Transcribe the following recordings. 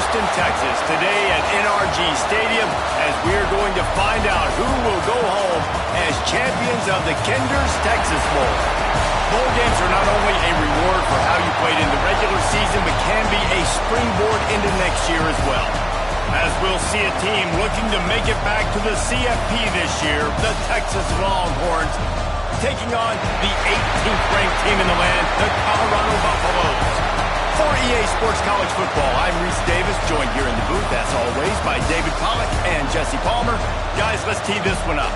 Houston, Texas, today at NRG Stadium, as we're going to find out who will go home as champions of the Kinder's Texas Bowl. Bowl games are not only a reward for how you played in the regular season, but can be a springboard into next year as well. As we'll see a team looking to make it back to the CFP this year, the Texas Longhorns, taking on the 18th ranked team in the land, the Colorado Buffaloes. For EA Sports College Football, I'm Reese Davis, joined here in the booth, as always, by David Pollack and Jesse Palmer. Guys, let's tee this one up.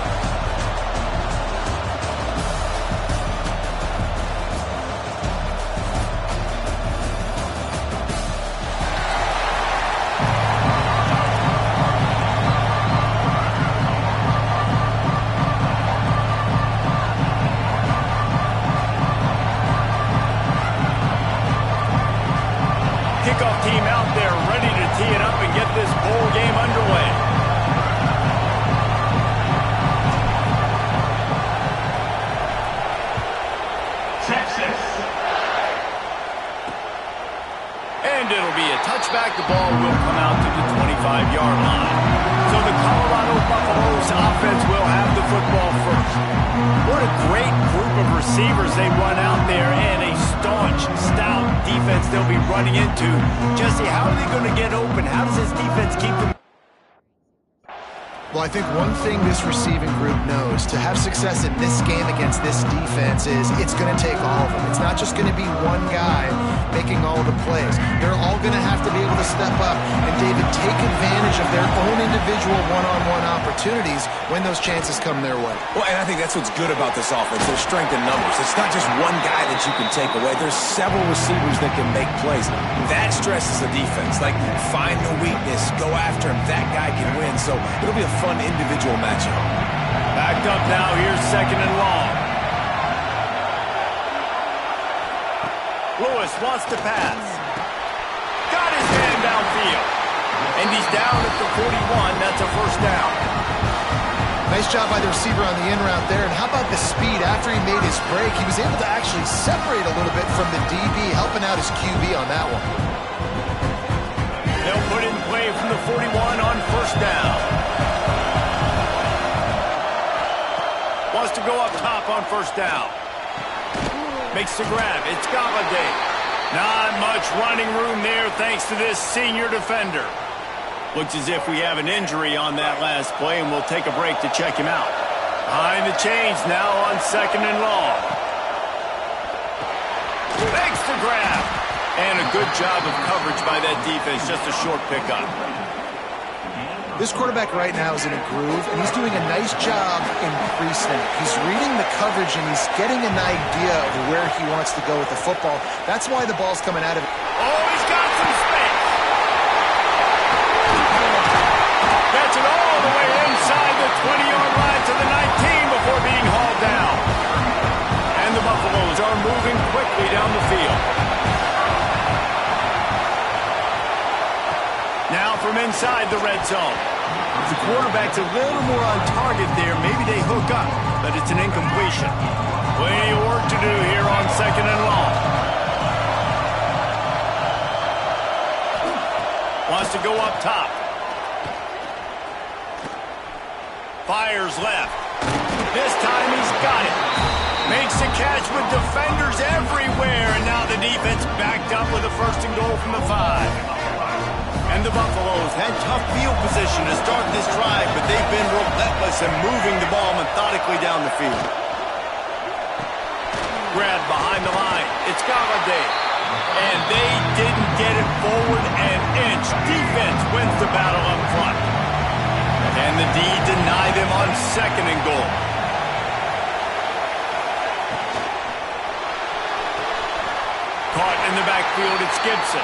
Kickoff team out there ready to tee it up and get this bowl game underway. Texas. And it'll be a touchback. The ball will come out to the 25-yard line. So the Colorado Buffaloes offense will have the football first. What a great group of receivers they run out there, and a staunch, stout defense they'll be running into. Jesse, how are they going to get open? How does this defense keep them? Well, I think one thing this receiving group knows to have success in this game against this defense is it's going to take all of them. It's not just going to be one guy making all the plays. They're all going to have to be able to step up and, David, take advantage of their own individual one-on-one opportunities when those chances come their way. Well, and I think that's what's good about this offense, their strength in numbers. It's not just one guy that you can take away. There's several receivers that can make plays. That stresses the defense. Like, find the weakness, go after him. That guy can win. So it'll be a fun individual matchup. Backed up now. Here's second and long. Lewis wants to pass. Got his man downfield. And he's down at the 41. That's a first down. Nice job by the receiver on the in route there. And how about the speed? After he made his break, he was able to actually separate a little bit from the DB, helping out his QB on that one. They'll put in play from the 41 on first down. Wants to go up top on first down. Makes the grab. It's Galladay. Not much running room there thanks to this senior defender. Looks as if we have an injury on that last play, and we'll take a break to check him out. Behind the chains now on second and long. Makes the grab. And a good job of coverage by that defense. Just a short pickup. This quarterback right now is in a groove, and he's doing a nice job in pre-snap. He's reading the coverage, and he's getting an idea of where he wants to go with the football. That's why the ball's coming out of it. Oh, he's got some space. Gets it all the way inside the 20-yard line to the 19 before being hauled down. And the Buffaloes are moving quickly down the field. Now from inside the red zone. The quarterback's a little more on target there. Maybe they hook up, but it's an incompletion. Plenty of work to do here on second and long. Wants to go up top. Fires left. This time he's got it. Makes the catch with defenders everywhere, and now the defense backed up with a first and goal from the 5. And the Buffaloes had tough field position to start this drive, but they've been relentless in moving the ball methodically down the field. Grab behind the line. It's Galladay. And they didn't get it forward an inch. Defense wins the battle up front. And the D deny them on second and goal. Caught in the backfield, it's Gibson.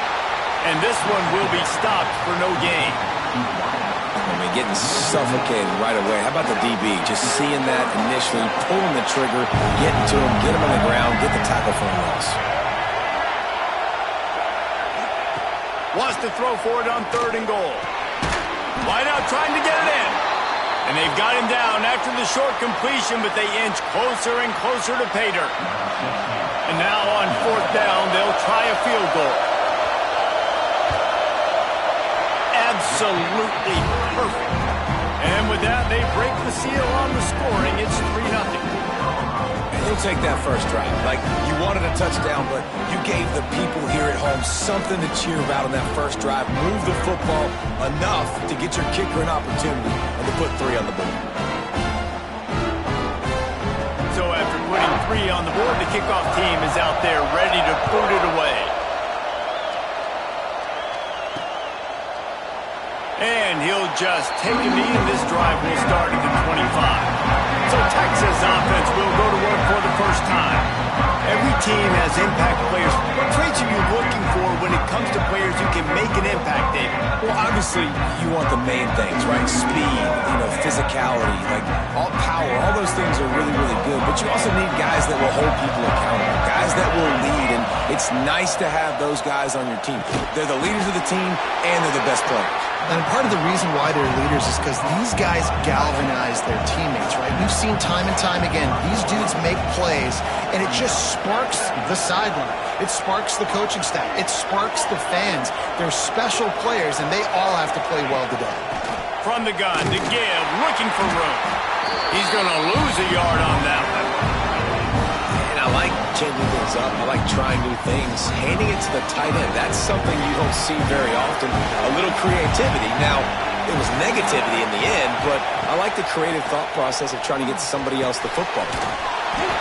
And this one will be stopped for no gain. I mean, getting suffocated right away. How about the DB? Just seeing that initially, pulling the trigger, getting to him, get him on the ground, get the tackle for a loss. Wants to throw for it on third and goal. Wide out trying to get it in. And they've got him down after the short completion, but they inch closer and closer to pay dirt. And now on fourth down, they'll try a field goal. absolutely perfect. And with that, they break the seal on the scoring. It's 3-0. And you'll take that first drive. Like, you wanted a touchdown, but you gave the people here at home something to cheer about on that first drive. Move the football enough to get your kicker an opportunity and to put 3 on the board. So after putting 3 on the board, the kickoff team is out there ready to boot it away. And he'll just take a knee, and this drive will start at the 25. So Texas offense will go to work for the first time. Every team has impact players. What traits are you looking for when it comes to players who can make an impact, David? Well, obviously, you want the main things, right? Speed, physicality, like all power. All those things are really, really good. But you also need guys that will hold people accountable, guys that will lead. And it's nice to have those guys on your team. They're the leaders of the team, and they're the best players. And part of the reason why they're leaders is because these guys galvanize their teammates, right? We've seen time and time again, these dudes make plays, and it just sparks the sideline. It sparks the coaching staff. It sparks the fans. They're special players, and they all have to play well today. From the gun to give, looking for room. He's going to lose a yard on that one. I like changing things up. I like trying new things. Handing it to the tight end, that's something you don't see very often. A little creativity. Now, it was negativity in the end, but I like the creative thought process of trying to get somebody else the football.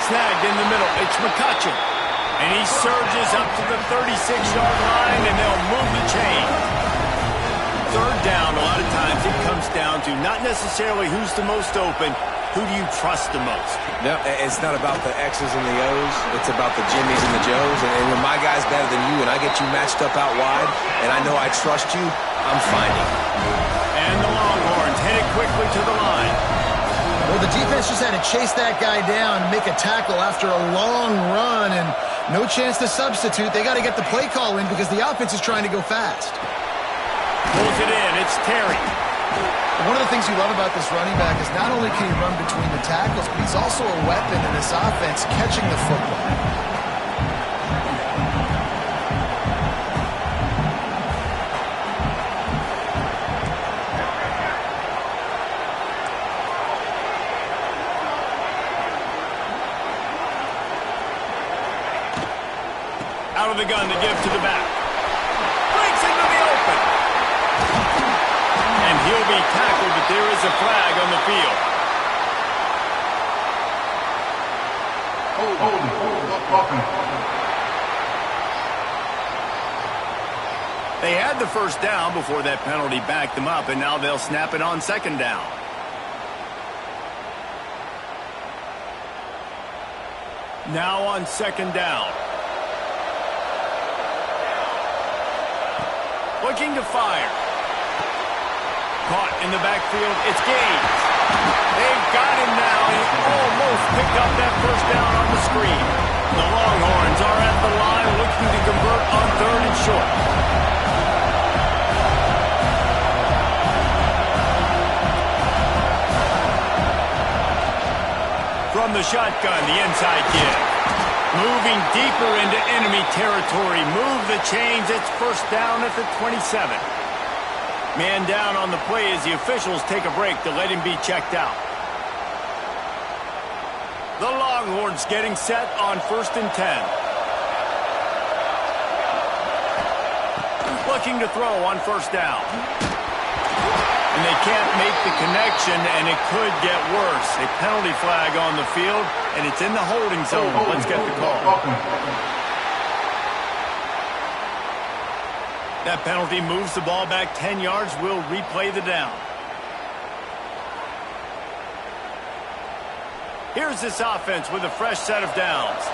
Snagged in the middle. It's McCutcheon. And he surges up to the 36-yard line, and they'll move the chain. Third down, a lot of times it comes down to not necessarily who's the most open, who do you trust the most? No, it's not about the X's and the O's. It's about the Jimmies and the Joes. And when my guy's better than you and I get you matched up out wide and I know I trust you, I'm finding. And the Longhorns headed quickly to the line. Well, the defense just had to chase that guy down and make a tackle after a long run and no chance to substitute. They got to get the play call in because the offense is trying to go fast. Pulls it in. It's Terry. One of the things you love about this running back is not only can he run between the tackles, but he's also a weapon in this offense catching the football. Out of the gun to give to the back. Breaks into the open. And he'll be tackled, but there is a flag on the field. They had the first down before that penalty backed them up, and now they'll snap it on second down. Now on second down. Looking to fire. Caught in the backfield. It's Gaines. They've got him now. He almost picked up that first down on the screen. The Longhorns are at the line looking to convert on 3rd and short. From the shotgun, the inside give. Moving deeper into enemy territory. Move the chains. It's first down at the 27. Man down on the play as the officials take a break to let him be checked out. The Longhorns getting set on 1st and 10. Looking to throw on first down. And they can't make the connection, and it could get worse. A penalty flag on the field, and it's in the holding zone. Let's get the call. That penalty moves the ball back 10 yards. We'll replay the down. Here's this offense with a fresh set of downs.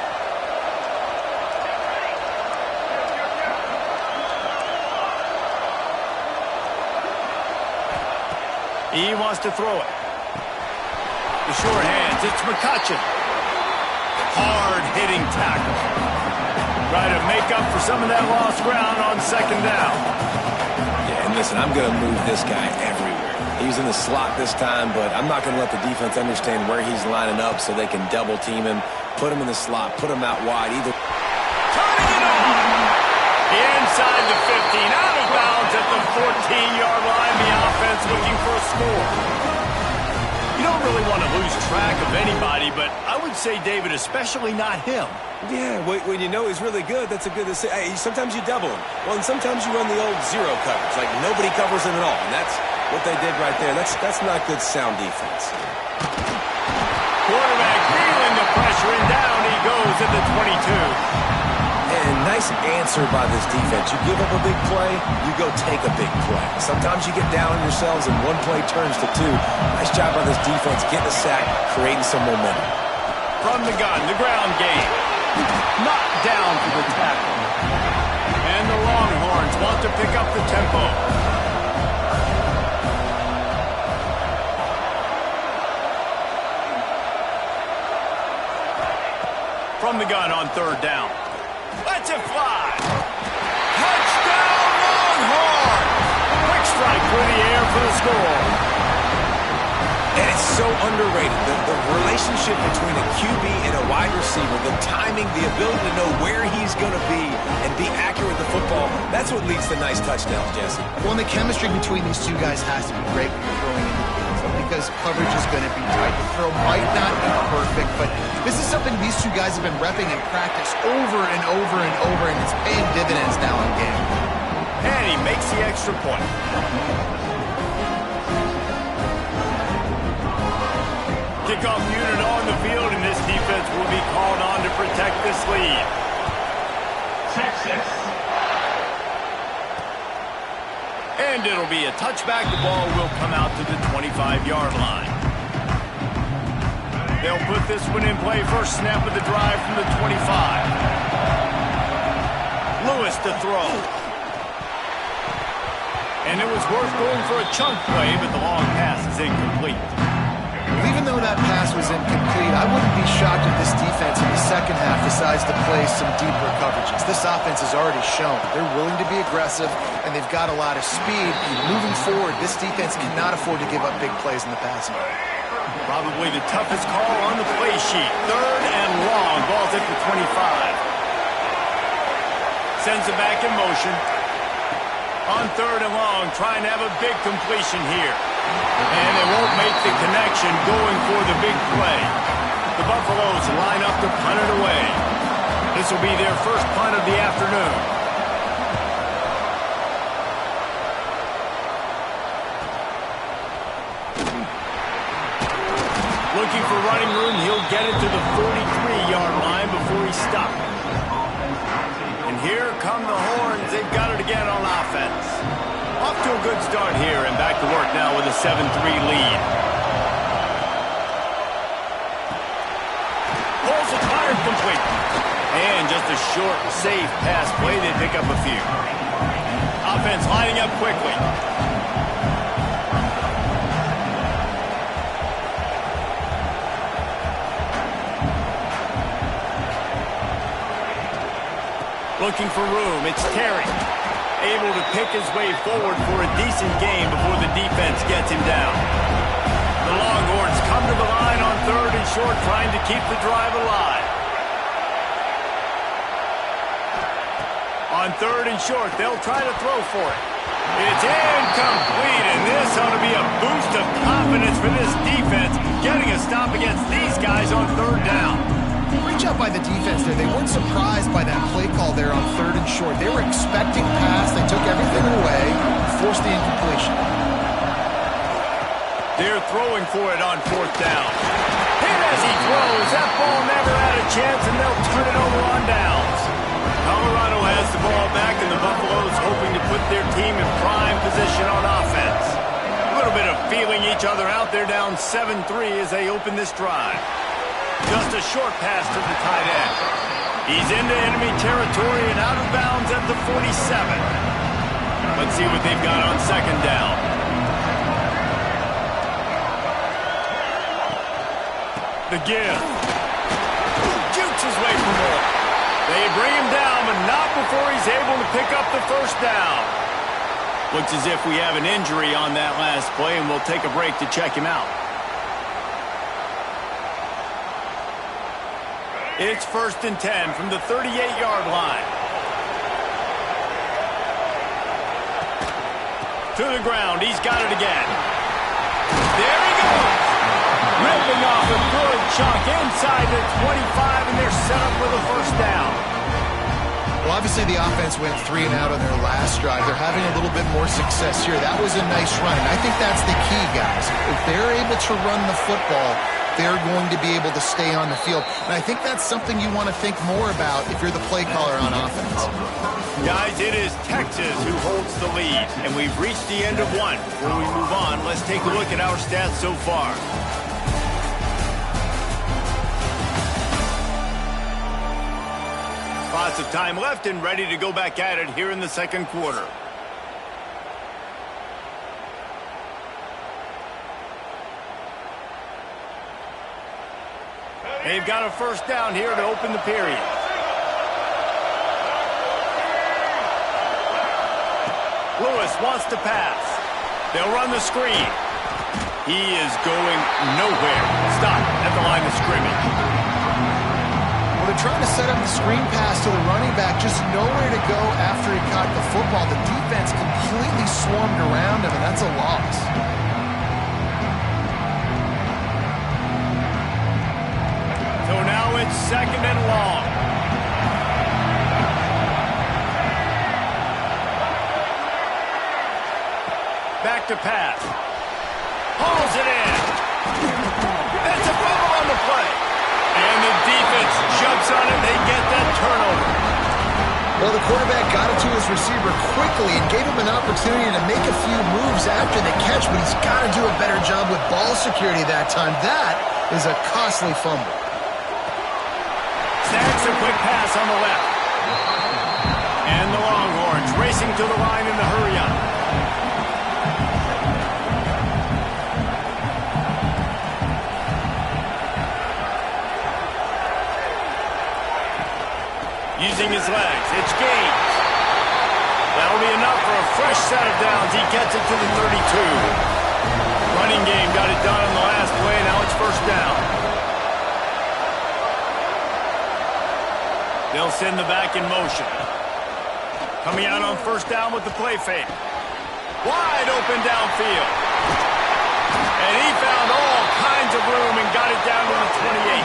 He wants to throw it. The short hands, it's McCutcheon. Hard-hitting tackle. Try to make up for some of that lost ground on second down. Yeah, and listen, I'm going to move this guy everywhere. He's in the slot this time, but I'm not going to let the defense understand where he's lining up so they can double team him, put him in the slot, put him out wide. Either turning it on. Inside the 15, out of bounds at the 14-yard line score. You don't really want to lose track of anybody, but I would say, David, especially not him. Yeah, when you know he's really good, that's a good to say. Hey, sometimes you double him. Well, and sometimes you run the old zero coverage, like nobody covers him at all. And that's what they did right there. That's not good sound defense. Quarterback feeling the pressure, and down he goes at the 22. And nice answer by this defense. You give up a big play, you go take a big play. Sometimes you get down on yourselves and one play turns to two. Nice job by this defense getting a sack, creating some momentum. From the gun, the ground game. Knocked down for the tackle. And the Longhorns want to pick up the tempo. From the gun on third down. Let's it fly. Touchdown, Longhorn. Quick strike through the air for the score. And it's so underrated. The relationship between a QB and a wide receiver, the timing, the ability to know where he's going to be and be accurate with the football, that's what leads to nice touchdowns, Jesse. Well, and the chemistry between these two guys has to be great when you're throwing into the game, because coverage is going to be tight. The throw might not be perfect, but this is something these two guys have been repping in practice over and over and over, and it's paying dividends now in game. And he makes the extra point. Kickoff unit on the field, and this defense will be called on to protect this lead. Texas. And it'll be a touchback. The ball will come out to the 25-yard line. They'll put this one in play. First snap of the drive from the 25. Lewis to throw. And it was worth going for a chunk play, but the long pass is incomplete. Even though that pass was incomplete, I wouldn't be shocked if this defense in the second half decides to play some deeper coverages. This offense has already shown they're willing to be aggressive, and they've got a lot of speed. Moving forward, this defense cannot afford to give up big plays in the passing game. Probably the toughest call on the play sheet. Third and long. Ball's at the 25. Sends it back in motion. On third and long, trying to have a big completion here. And they won't make the connection going for the big play. The Buffaloes line up to punt it away. This will be their first punt of the afternoon. Looking for running room, he'll get it to the 43-yard line before he's stopped. And here come the Horns. They've got it again on offense. Off to a good start here, and back to work now with a 7-3 lead. Pulls it hard, complete. And just a short, safe pass play. They pick up a few. Offense lining up quickly. Looking for room. It's Terry. Able to pick his way forward for a decent game before the defense gets him down. The Longhorns come to the line on third and short, trying to keep the drive alive. On third and short, they'll try to throw for it. It's incomplete, and this ought to be a boost of confidence for this defense, getting a stop against these guys on third down. Great job by the defense there. They weren't surprised by that play call there on third and short. They were expecting pass. They took everything away, forced the incompletion. They're throwing for it on fourth down. Hit as he throws. That ball never had a chance, and they'll turn it over on downs. Colorado has the ball back, and the Buffaloes hoping to put their team in prime position on offense. A little bit of feeling each other out there, down 7-3 as they open this drive. Just a short pass to the tight end. He's into enemy territory and out of bounds at the 47. Let's see what they've got on second down. The give. Jukes his way for more. They bring him down, but not before he's able to pick up the first down. Looks as if we have an injury on that last play, and we'll take a break to check him out. It's 1st and 10 from the 38-yard line. To the ground. He's got it again. There he goes. Ripping off a good chunk inside the 25, and they're set up with a first down. Well, obviously the offense went 3 and out on their last drive. They're having a little bit more success here. That was a nice run, and I think that's the key, guys. If they're able to run the football, they're going to be able to stay on the field. And I think that's something you want to think more about if you're the play caller on offense. Guys, it is Texas who holds the lead, and we've reached the end of one. Before we move on, let's take a look at our stats so far. Lots of time left and ready to go back at it here in the second quarter. They've got a first down here to open the period. Lewis wants to pass. They'll run the screen. He is going nowhere. Stop at the line of scrimmage. Well, they're trying to set up the screen pass to the running back, just nowhere to go after he caught the football. The defense completely swarmed around him, and that's a loss. So now it's second and long. Back to pass. Hauls it in. It's a fumble on the play. And the defense jumps on it. They get that turnover. Well, the quarterback got it to his receiver quickly and gave him an opportunity to make a few moves after the catch, but he's got to do a better job with ball security that time. That is a costly fumble. Snags a quick pass on the left. And the Longhorns racing to the line in the hurry-up. Using his legs, it's Gaines. That'll be enough for a fresh set of downs. He gets it to the 32. Running game got it done on the last play. Now it's first down. They'll send the back in motion. Coming out on first down with the play fake. Wide open downfield. And he found all kinds of room and got it down to the 28.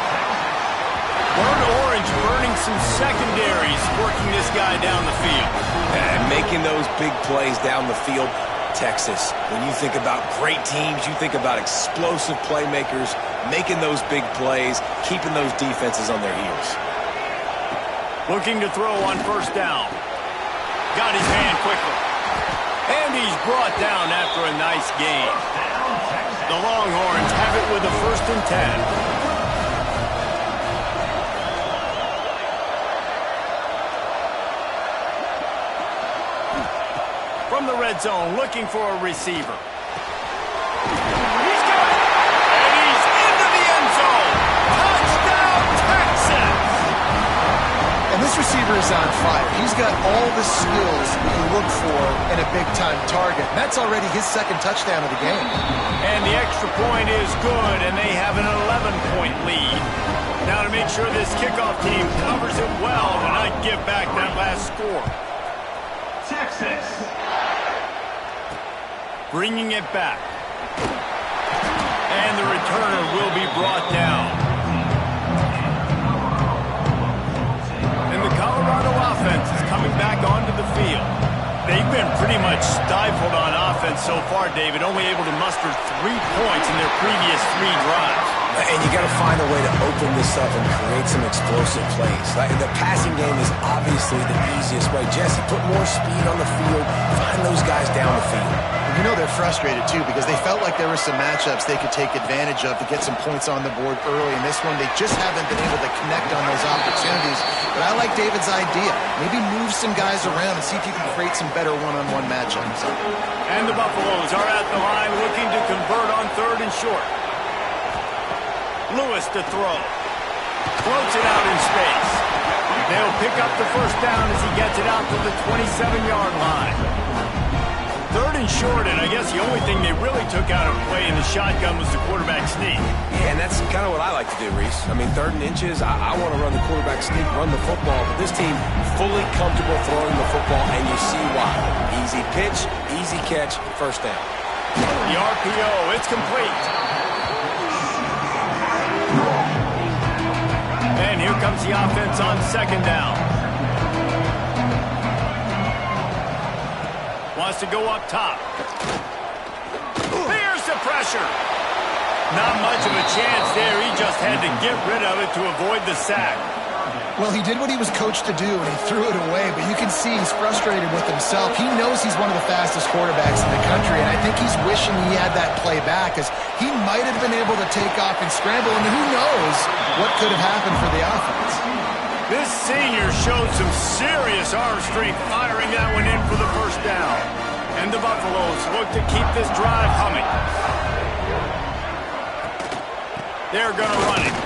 Burnt Orange burning some secondaries, working this guy down the field. And making those big plays down the field. Texas, when you think about great teams, you think about explosive playmakers, making those big plays, keeping those defenses on their heels. Looking to throw on first down. Got his hand quickly. And he's brought down after a nice gain. The Longhorns have it with a 1st and 10. From the red zone, looking for a receiver. He's got it! And he's into the end zone! Touchdown, Texas! And this receiver is on fire. He's got all the skills you look for in a big-time target. And that's already his 2nd touchdown of the game. And the extra point is good, and they have an 11-point lead. Now to make sure this kickoff team covers it well and not give back that last score. Texas. Bringing it back. And the returner will be brought down. And the Colorado offense is coming back onto the field. They've been pretty much stifled on offense so far, David, only able to muster 3 points in their previous 3 drives. And you got to find a way to open this up and create some explosive plays. Like, the passing game is obviously the easiest way. Jesse, put more speed on the field. Find those guys down the field. You know they're frustrated, too, because they felt like there were some matchups they could take advantage of to get some points on the board early. In this one, they just haven't been able to connect on those opportunities. But I like David's idea. Maybe move some guys around and see if you can create some better one-on-one matchups. And the Buffaloes are at the line looking to convert on 3rd and short. Lewis to throw. Floats it out in space. They'll pick up the first down as he gets it out to the 27-yard line. 3rd and short, and I guess the only thing they really took out of play in the shotgun was the quarterback sneak. Yeah, and that's kind of what I like to do, Reese. I mean, 3rd and inches, I want to run the quarterback sneak, run the football, but this team fully comfortable throwing the football, and you see why. Easy pitch, easy catch, first down. The RPO, it's complete. And here comes the offense on second down. Wants to go up top. Here's the pressure. Not much of a chance there. He just had to get rid of it to avoid the sack. Well, he did what he was coached to do, and he threw it away, but you can see he's frustrated with himself. He knows he's one of the fastest quarterbacks in the country, and I think he's wishing he had that play back, as he might have been able to take off and scramble, and who knows what could have happened for the offense. This senior showed some serious arm strength firing that one in for the first down. And the Buffaloes look to keep this drive humming. They're going to run it.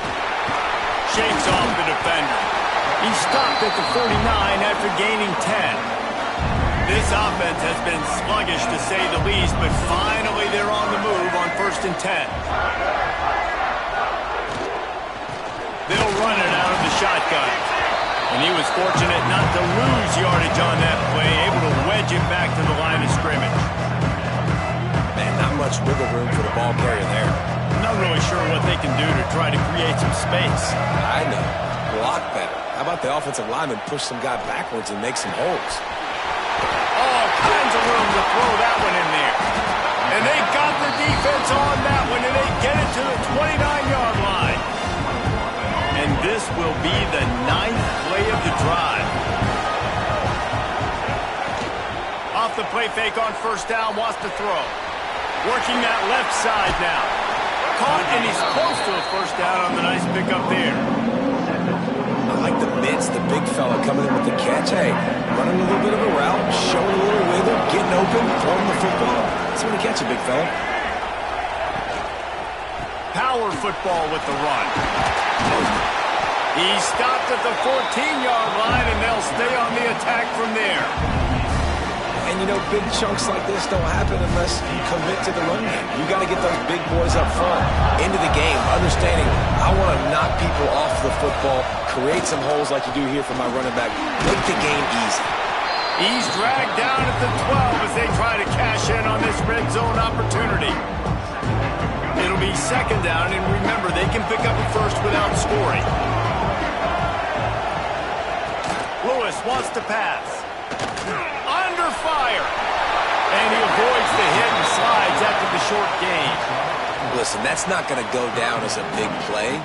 Shakes off the defender. He stopped at the 49 after gaining 10. This offense has been sluggish to say the least, but finally they're on the move on 1st and 10. They'll run it out of the shotgun. And he was fortunate not to lose yardage on that play, able to wedge it back to the line of scrimmage. Man, not much wiggle room for the ball carrier there. Not really sure what they can do to try to create some space. I know. Block better. How about the offensive lineman push some guy backwards and make some holes? All kinds of room to throw that one in there. And they got the defense on that one, and they get it to the 29-yard line. And this will be the 9th play of the drive. Off the play fake on 1st down, wants to throw. Working that left side now. Caught, and he's close to a 1st down on the nice pickup there. I like the mids, the big fella coming in with the catch. Hey, running a little bit of a route, showing a little wiggle, getting open, throwing the football. That's when you catch a big fella. Power football with the run. He stopped at the 14-yard line, and they'll stay on the attack from there. And, you know, big chunks like this don't happen unless you commit to the run game. You got to get those big boys up front into the game, understanding I want to knock people off the football, create some holes like you do here for my running back, make the game easy. He's dragged down at the 12 as they try to cash in on this red zone opportunity. It'll be 2nd down, and remember, they can pick up a first without scoring. Lewis wants to pass. Under fire. And he avoids the hit and slides after the short gain. Listen, that's not going to go down as a big play,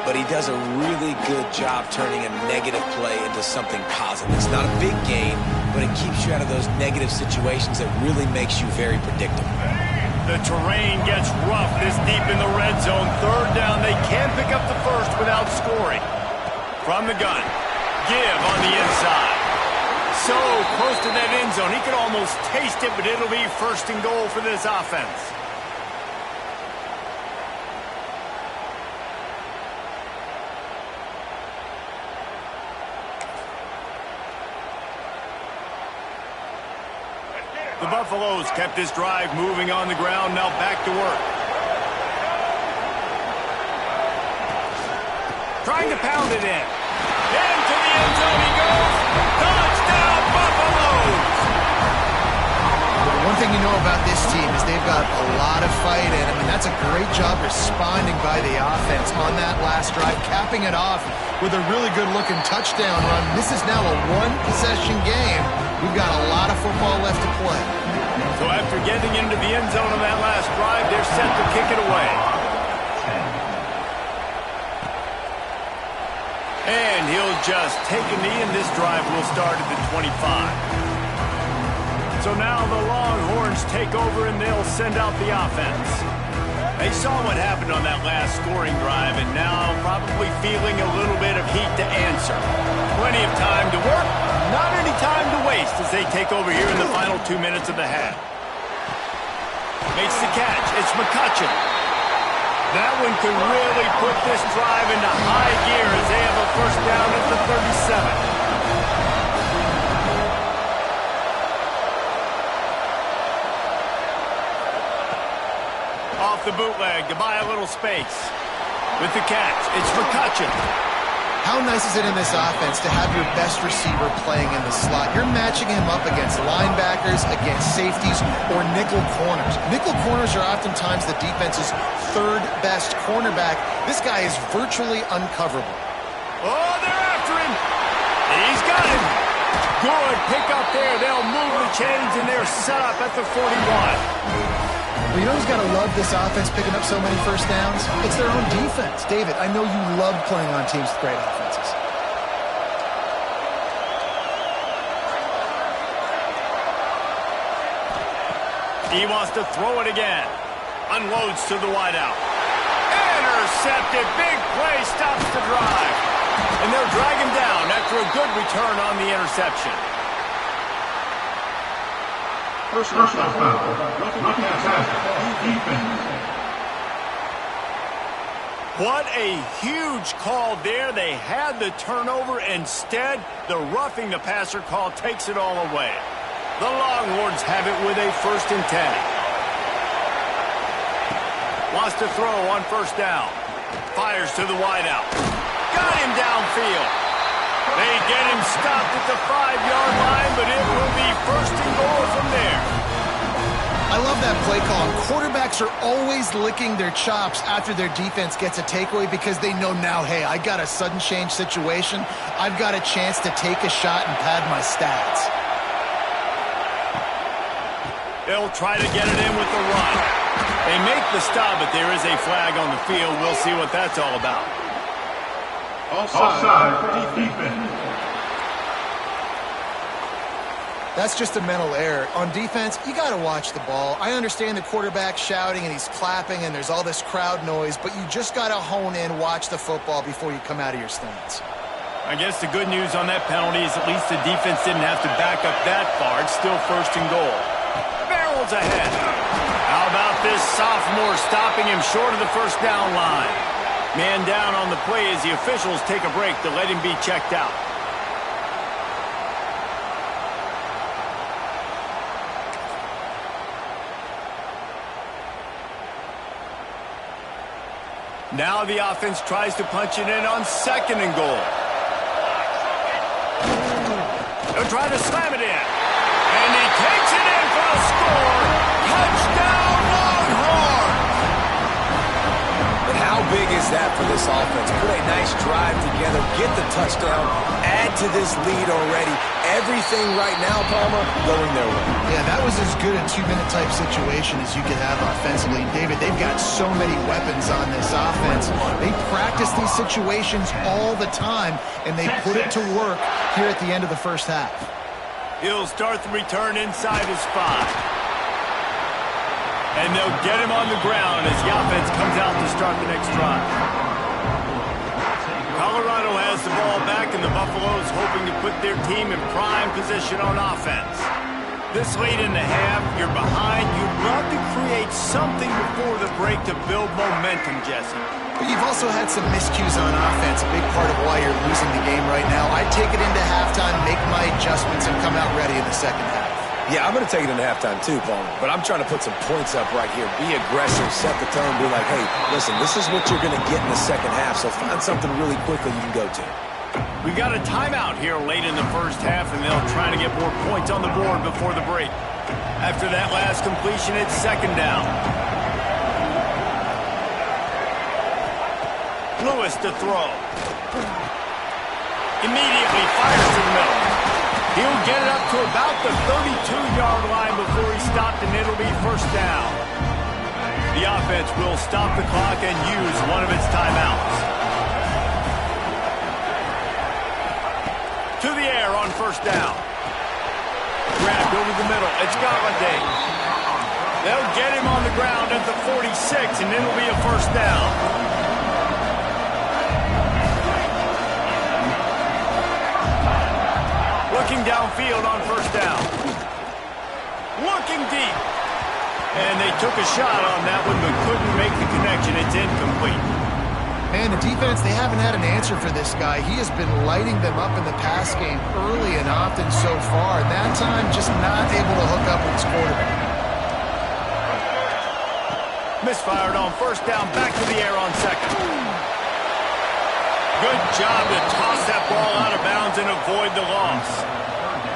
but he does a really good job turning a negative play into something positive. It's not a big gain, but it keeps you out of those negative situations that really makes you very predictable. The terrain gets rough this deep in the red zone. 3rd down, they can pick up the first without scoring. From the gun, give on the inside. So close to that end zone, he could almost taste it, but it'll be 1st and goal for this offense. The Buffaloes kept this drive moving on the ground, now back to work. Trying to pound it in. Into the end zone he goes. Touchdown, Buffaloes! One thing you know about this team is they've got a lot of fight in them, and that's a great job responding by the offense on that last drive, capping it off with a really good-looking touchdown run. This is now a one-possession game. We've got a lot of football left to play. So after getting into the end zone on that last drive, they're set to kick it away. And he'll just take a knee, and this drive will start at the 25. So now the Longhorns take over, and they'll send out the offense. They saw what happened on that last scoring drive, and now probably feeling a little bit of heat to answer. Plenty of time to work, not any time to waste as they take over here in the final 2 minutes of the half. Makes the catch. It's McCutcheon. That one could really put this drive into high gear as they have a 1st down at the 37. Off the bootleg to buy a little space. With the catch, it's McCutcheon. How nice is it in this offense to have your best receiver playing in the slot? You're matching him up against linebackers, against safeties, or nickel corners. Nickel corners are oftentimes the defense's third best cornerback. This guy is virtually uncoverable. Oh, they're after him. He's got him. Good pick up there. They'll move the chains, and they're set up at the 41. Well, you know who's got to love this offense picking up so many first downs? It's their own defense. David, I know you love playing on teams with great offenses. He wants to throw it again. Unloads to the wideout. Intercepted. Big play stops the drive. And they'll drag him down after a good return on the interception. Personal foul. Looking attack. Defense. What a huge call there. They had the turnover. Instead, the roughing the passer call takes it all away. The Longhorns have it with a 1st and 10. Wants to throw on first down. Fires to the wideout. Got him downfield. They get him stopped at the 5-yard line, but it will be 1st and goal from there. I love that play call. Quarterbacks are always licking their chops after their defense gets a takeaway because they know now, hey, I got a sudden change situation. I've got a chance to take a shot and pad my stats. They'll try to get it in with the run. They make the stop, but there is a flag on the field. We'll see what that's all about. Offside. Defense. That's just a mental error. On defense, you got to watch the ball. I understand the quarterback shouting and he's clapping and there's all this crowd noise, but you just got to hone in, watch the football before you come out of your stance. I guess the good news on that penalty is at least the defense didn't have to back up that far. It's still 1st and goal. Barrels ahead. How about this sophomore stopping him short of the first down line? Man down on the play as the officials take a break to let him be checked out. Now the offense tries to punch it in on 2nd and goal. They'll try to slam it in. And he takes it in for the score. Touchdown, Longhorns! But how big is that for this offense? Put a nice drive together, get the touchdown, add to this lead already. Everything right now, Palmer, going their way. Yeah, that was as good a 2-minute type situation as you could have offensively. David, they've got so many weapons on this offense. They practice these situations all the time, and they put it to work here at the end of the first half. He'll start the return inside his 5. And they'll get him on the ground as the offense comes out to start the next drive. Colorado has the ball back, and the Buffaloes hoping to put their team in prime position on offense. This late in the half, you're behind. You'd love to create something before the break to build momentum, Jesse. But you've also had some miscues on offense, a big part of why you're losing the game right now. I'd take it into halftime, make my adjustments, and come out ready in the second half. Yeah, I'm going to take it into halftime too, Palmer. But I'm trying to put some points up right here. Be aggressive, set the tone, be like, hey, listen, this is what you're going to get in the second half, so find something really quickly you can go to. We got a timeout here late in the first half, and they'll try to get more points on the board before the break. After that last completion, it's 2nd down. Lewis to throw. Immediately fires to the middle. He'll get it up to about the 32-yard line before he's stopped, and it'll be 1st down. The offense will stop the clock and use one of its timeouts. To the air on 1st down. Grabbed over the middle. It's Galladay. They'll get him on the ground at the 46, and it'll be a 1st down. Looking downfield on 1st down. Looking deep. And they took a shot on that one, but couldn't make the connection. It's incomplete. Man, the defense, they haven't had an answer for this guy. He has been lighting them up in the pass game early and often so far. And that time, just not able to hook up with his quarterback. Misfired on 1st down, back to the air on 2nd. Good job to toss that ball out of bounds and avoid the loss.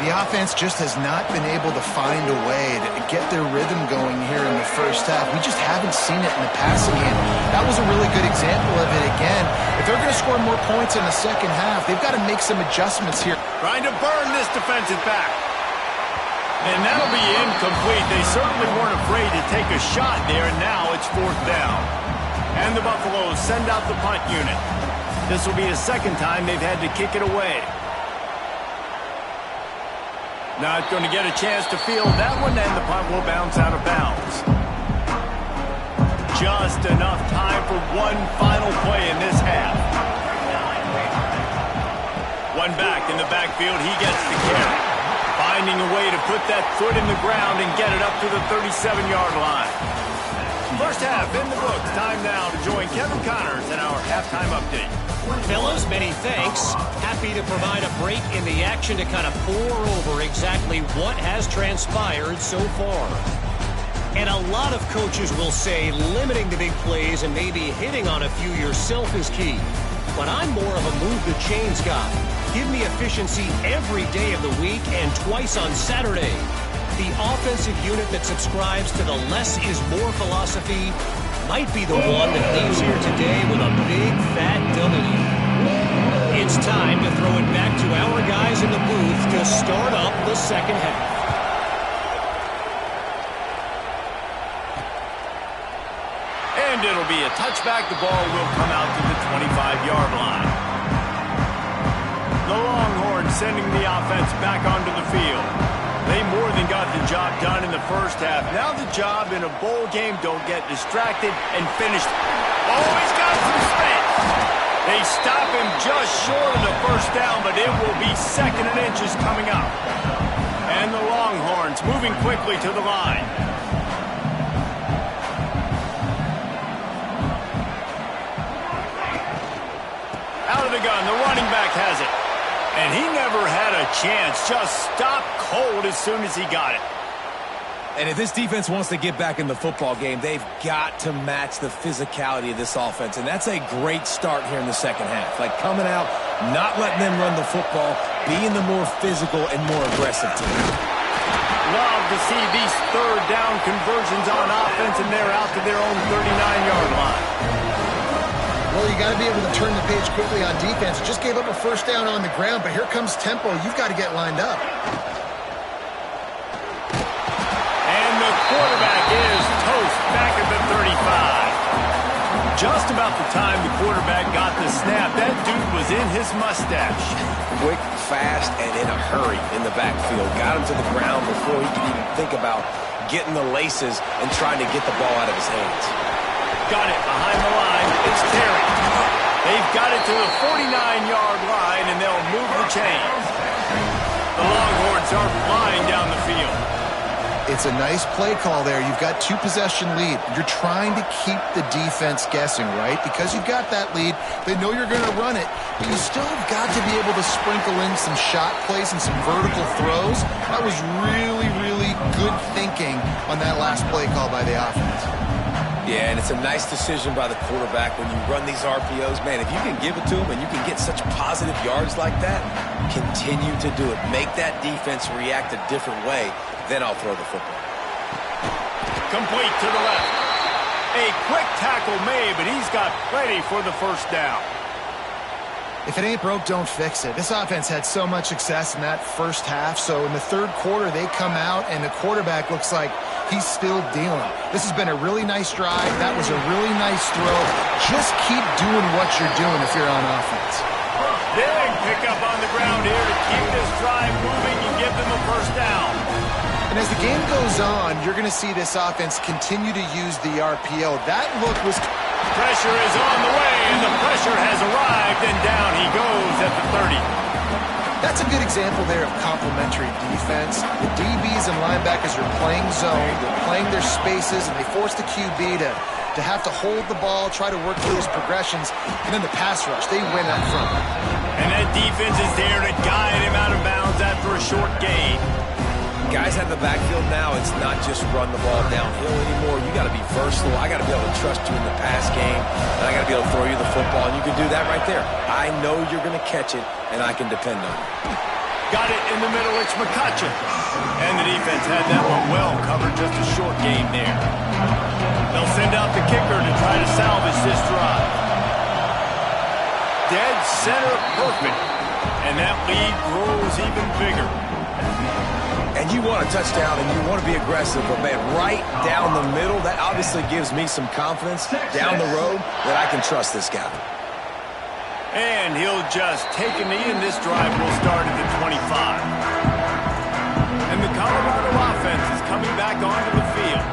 The offense just has not been able to find a way to get their rhythm going here in the first half. We just haven't seen it in the passing game. That was a really good example of it again. If they're going to score more points in the second half, they've got to make some adjustments here. Trying to burn this defensive back. And that'll be incomplete. They certainly weren't afraid to take a shot there, and now it's 4th down. And the Buffaloes send out the punt unit. This will be the second time they've had to kick it away. Not going to get a chance to field that one, and the punt will bounce out of bounds. Just enough time for one final play in this half. One back in the backfield, he gets the carry. Finding a way to put that foot in the ground and get it up to the 37-yard line. First half in the books. Time now to join Kevin Connors in our halftime update. Fellas, many thanks. Happy to provide a break in the action to kind of pour over exactly what has transpired so far. And a lot of coaches will say limiting the big plays and maybe hitting on a few yourself is key. But I'm more of a move the chains guy. Give me efficiency every day of the week and twice on Saturday. The offensive unit that subscribes to the less is more philosophy might be the one that leaves here today with a big fat W. It's time to throw it back to our guys in the booth to start up the second half. And it'll be a touchback. The ball will come out to the 25-yard line. The Longhorns sending the offense back onto the field. They more than got the job done in the first half. Now the job in a bowl game, don't get distracted and finish. Oh, he's got some space. They stop him just short of the first down, but it will be 2nd and inches coming up. And the Longhorns moving quickly to the line. Out of the gun, the running back has it. And he never had a chance, just stopped cold as soon as he got it. And if this defense wants to get back in the football game, they've got to match the physicality of this offense. And that's a great start here in the second half. Like coming out, not letting them run the football, being the more physical and more aggressive team. Love to see these 3rd down conversions on offense, and they're out to their own 39-yard line. Well, you got to be able to turn the page quickly on defense. Just gave up a first down on the ground, but here comes tempo. You've got to get lined up. And the quarterback is toast back at the 35. Just about the time the quarterback got the snap, that dude was in his mustache. Quick, fast, and in a hurry in the backfield. Got him to the ground before he could even think about getting the laces and trying to get the ball out of his hands. Got it behind the line. It's Terry. They've got it to the 49-yard line, and they'll move the chains. The Longhorns are flying down the field. It's a nice play call there. You've got 2-possession lead. You're trying to keep the defense guessing, right? Because you've got that lead, they know you're going to run it, but you still have got to be able to sprinkle in some shot plays and some vertical throws. That was really, really good thinking on that last play call by the offense. Yeah, and it's a nice decision by the quarterback when you run these RPOs. Man, if you can give it to him and you can get such positive yards like that, continue to do it. Make that defense react a different way, then I'll throw the football. Complete to the left. A quick tackle made, but he's got plenty for the first down. If it ain't broke, don't fix it. This offense had so much success in that first half, so in the 3rd quarter, they come out, and the quarterback looks like he's still dealing. This has been a really nice drive. That was a really nice throw. Just keep doing what you're doing if you're on offense. Big pickup on the ground here to keep this drive moving and give them a first down. And as the game goes on, you're going to see this offense continue to use the RPO. That look was... Pressure is on the way, and the pressure has arrived, and down he goes at the 30. That's a good example there of complementary defense. The DBs and linebackers are playing zone, they're playing their spaces, and they force the QB to have to hold the ball, try to work through his progressions, and then the pass rush, they win up front. And that defense is there to guide him out of bounds after a short gain. guys out of the backfield now, it's not just run the ball downhill anymore. You got to be versatile. I got to be able to trust you in the pass game, and I got to be able to throw you the football, and you can do that right there. I know you're going to catch it, and I can depend on it. Got it in the middle. It's McCutcheon. And the defense had that one well covered. Just a short game there. They'll send out the kicker to try to salvage this drive. Dead center perfect. And that lead grows even bigger. And you want a touchdown, and you want to be aggressive, but, man, right down the middle, that obviously gives me some confidence down the road that I can trust this guy. And he'll just take a knee, and this drive will start at the 25. And the Colorado offense is coming back onto the field.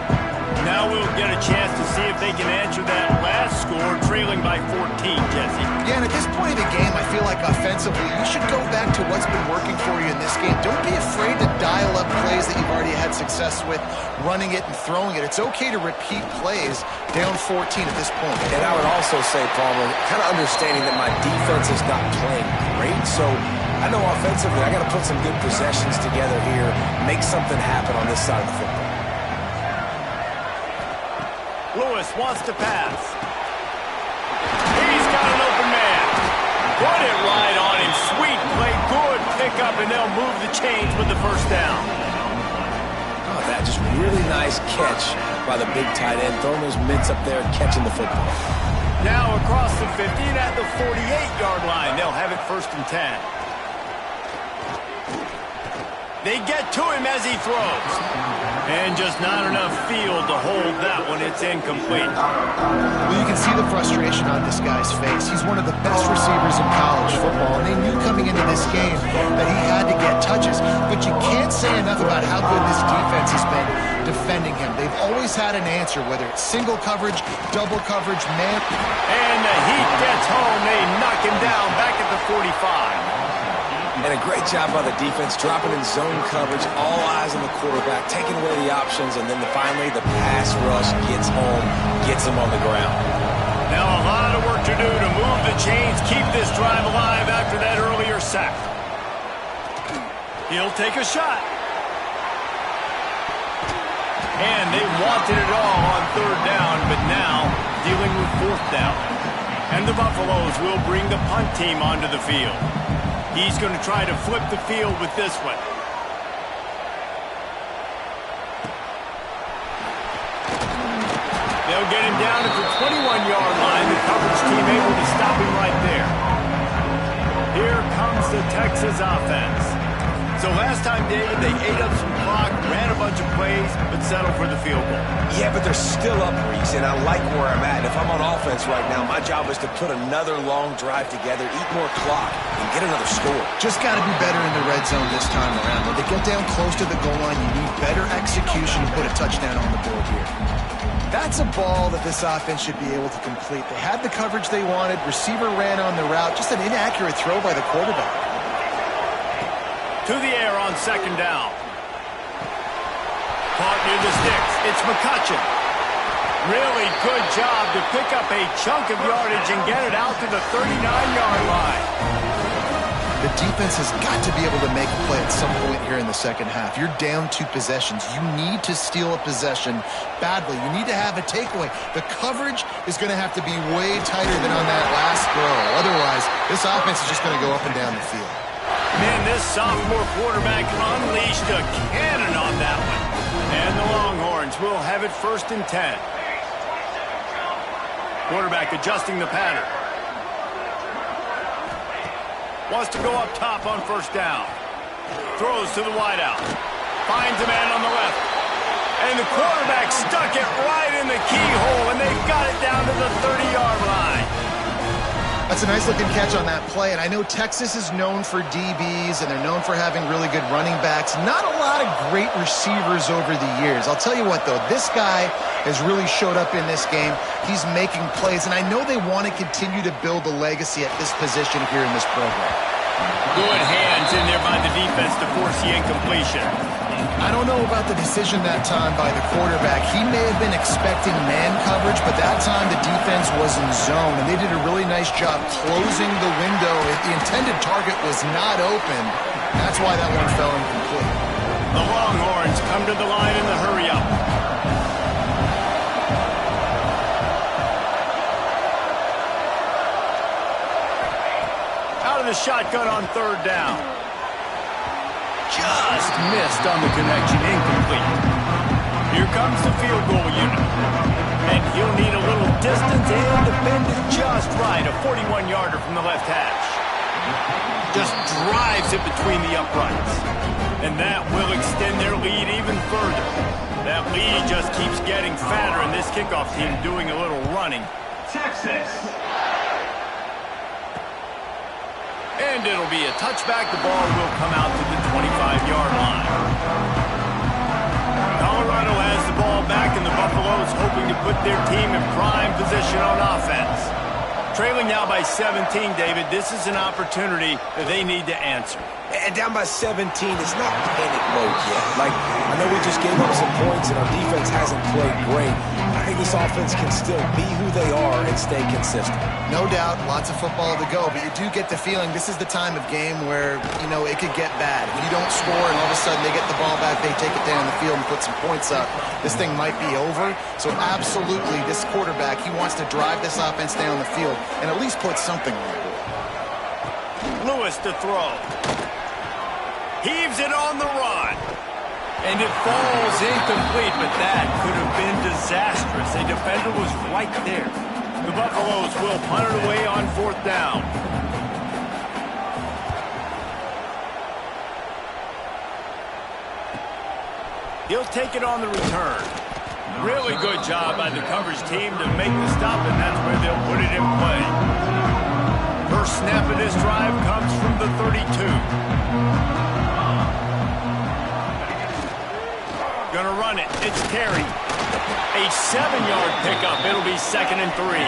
Now we'll get a chance to see if they can answer that last score, trailing by 14, Jesse. Yeah, and at this point of the game, I feel like offensively, you should go back to what's been working for you in this game. Don't be afraid to dial up plays that you've already had success with, running it and throwing it. It's okay to repeat plays down 14 at this point. And I would also say, Palmer, kind of understanding that my defense is not playing great, so I know offensively I got to put some good possessions together here, make something happen on this side of the football. Lewis wants to pass. He's got an open man. Put it right on him. Sweet play. Good pickup, and they'll move the chains with the first down. Oh, that just really nice catch by the big tight end. Throwing those mitts up there and catching the football. Now across the 50 and at the 48-yard line. They'll have it 1st and 10. They get to him as he throws. And just not enough field to hold that one. It's incomplete. Well, you can see the frustration on this guy's face. He's one of the best receivers in college football, and they knew coming into this game that he had to get touches. But you can't say enough about how good this defense has been defending him. They've always had an answer, whether it's single coverage, double coverage, man. And the heat gets home. They knock him down back at the 45. And a great job by the defense, dropping in zone coverage, all eyes on the quarterback, taking away the options, and then finally the pass rush gets home, gets him on the ground. Now a lot of work to do to move the chains, keep this drive alive after that earlier sack. He'll take a shot. And they wanted it all on 3rd down, but now dealing with 4th down. And the Buffaloes will bring the punt team onto the field. He's going to try to flip the field with this one. They'll get him down at the 21-yard line. The coverage team able to stop him right there. Here comes the Texas offense. So last time, David, they ate up some clock, ran a bunch of plays, but settled for the field goal. Yeah, but they're still up, Reese, and I like where I'm at. If I'm on offense right now, my job is to put another long drive together, eat more clock, and get another score. Just got to be better in the red zone this time around. When they get down close to the goal line, you need better execution to put a touchdown on the board here. That's a ball that this offense should be able to complete. They had the coverage they wanted. Receiver ran on the route. Just an inaccurate throw by the quarterback. To the air on 2nd down. Caught near the sticks. It's McCutcheon. Really good job to pick up a chunk of yardage and get it out to the 39-yard line. The defense has got to be able to make a play at some point here in the second half. You're down 2 possessions. You need to steal a possession badly. You need to have a takeaway. The coverage is going to have to be way tighter than on that last throw. Otherwise, this offense is just going to go up and down the field. Man, this sophomore quarterback unleashed a cannon on that one. And the Longhorns will have it 1st and 10. Quarterback adjusting the pattern. Wants to go up top on 1st down. Throws to the wideout. Finds a man on the left. And the quarterback stuck it right in the keyhole, and they've got it down to the 30-yard line. That's a nice-looking catch on that play, and I know Texas is known for DBs, and they're known for having really good running backs. Not a lot of great receivers over the years. I'll tell you what, though, this guy has really showed up in this game. He's making plays, and I know they want to continue to build a legacy at this position here in this program. Good hands in there by the defense to force the incompletion. I don't know about the decision that time by the quarterback. He may have been expecting man coverage, but that time the defense was in zone, and they did a really nice job closing the window. The intended target was not open. That's why that one fell incomplete. The Longhorns come to the line in the hurry-up. Out of the shotgun on third down. Just missed on the connection, incomplete. Here comes the field goal unit. And he'll need a little distance and to bend it just right. A 41-yarder from the left hash. Just drives it between the uprights. And that will extend their lead even further. That lead just keeps getting fatter, and this kickoff team doing a little running. Texas. And it'll be a touchback. The ball will come out to the 25-yard line. Colorado has the ball back, and the Buffaloes hoping to put their team in prime position on offense. Trailing now by 17, David. This is an opportunity that they need to answer. And down by 17, it's not panic mode yet. Like, I know we just gave up some points and our defense hasn't played great. I think this offense can still be who they are and stay consistent. No doubt, lots of football to go, but you do get the feeling this is the time of game where, you know, it could get bad. If you don't score and all of a sudden they get the ball back, they take it down the field and put some points up, this thing might be over. So absolutely, this quarterback, he wants to drive this offense down the field and at least put something on the board. Lewis to throw. Heaves it on the run. And it falls incomplete, but that could have been disastrous. A defender was right there. The Buffaloes will punt it away on fourth down. He'll take it on the return. Really good job by the coverage team to make the stop, and that's where they'll put it in play. First snap of this drive comes from the 32. Gonna run it. It's Terry. A 7-yard pickup. It'll be 2nd and 3.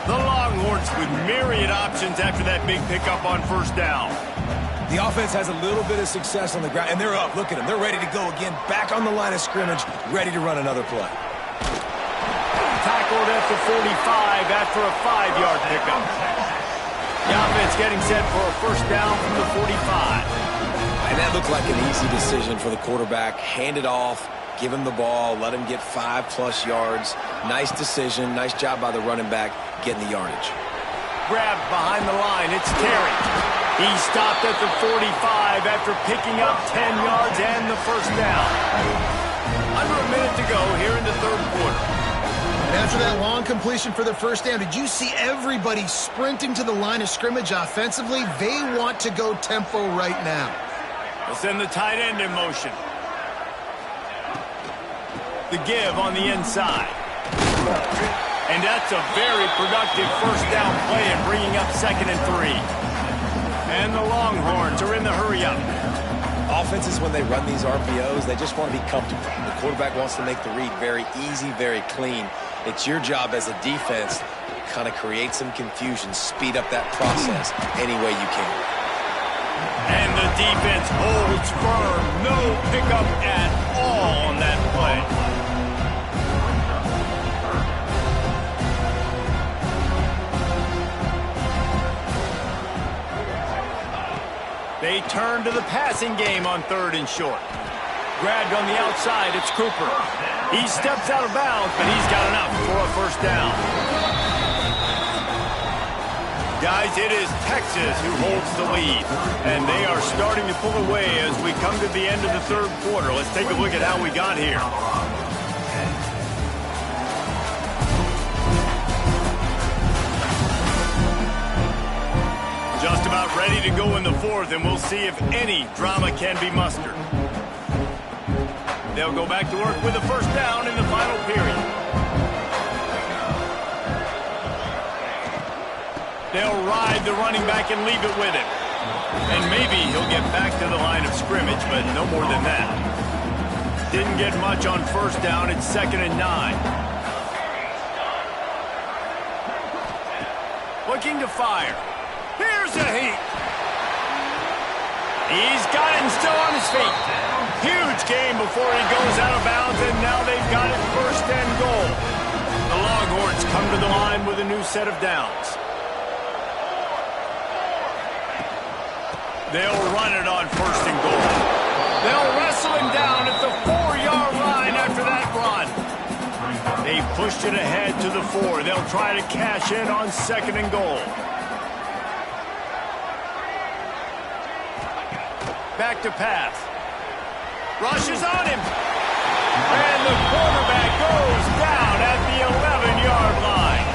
The Longhorns with myriad options after that big pickup on first down. The offense has a little bit of success on the ground, and they're up. Look at them. They're ready to go again. Back on the line of scrimmage, ready to run another play. Tackled at the 45 after a 5-yard pickup. The offense getting set for a first down from the 45. And that looked like an easy decision for the quarterback. Hand it off, give him the ball, let him get 5+ yards. Nice decision. Nice job by the running back getting the yardage. Grabbed behind the line. It's Terry. He stopped at the 45 after picking up 10 yards and the first down. Under a minute to go here in the third quarter. And after that long completion for the first down, did you see everybody sprinting to the line of scrimmage offensively? They want to go tempo right now. We'll send the tight end in motion. The give on the inside. And that's a very productive first down play and bringing up 2nd and 3. And the Longhorns are in the hurry-up. Offenses, when they run these RPOs, they just want to be comfortable. The quarterback wants to make the read very easy, very clean. It's your job as a defense to kind of create some confusion, speed up that process any way you can. And the defense holds firm. No pickup at all on that play. They turn to the passing game on 3rd and short. Grabbed on the outside, it's Cooper. He steps out of bounds, but he's got enough for a first down. Guys, it is Texas who holds the lead, and they are starting to pull away as we come to the end of the third quarter. Let's take a look at how we got here. Just about ready to go in the fourth, and we'll see if any drama can be mustered. They'll go back to work with a first down in the final period. They'll ride the running back and leave it with him. And maybe he'll get back to the line of scrimmage, but no more than that. Didn't get much on first down. It's 2nd and 9. Looking to fire. Here's a heat. He's got him still on his feet. Huge game before he goes out of bounds, and now they've got it 1st and goal. The Longhorns come to the line with a new set of downs. They'll run it on 1st and goal. They'll wrestle him down at the 4-yard line after that run. They pushed it ahead to the 4. They'll try to cash in on 2nd and goal. Back to pass. Rushes on him. And the quarterback goes down at the 11-yard line.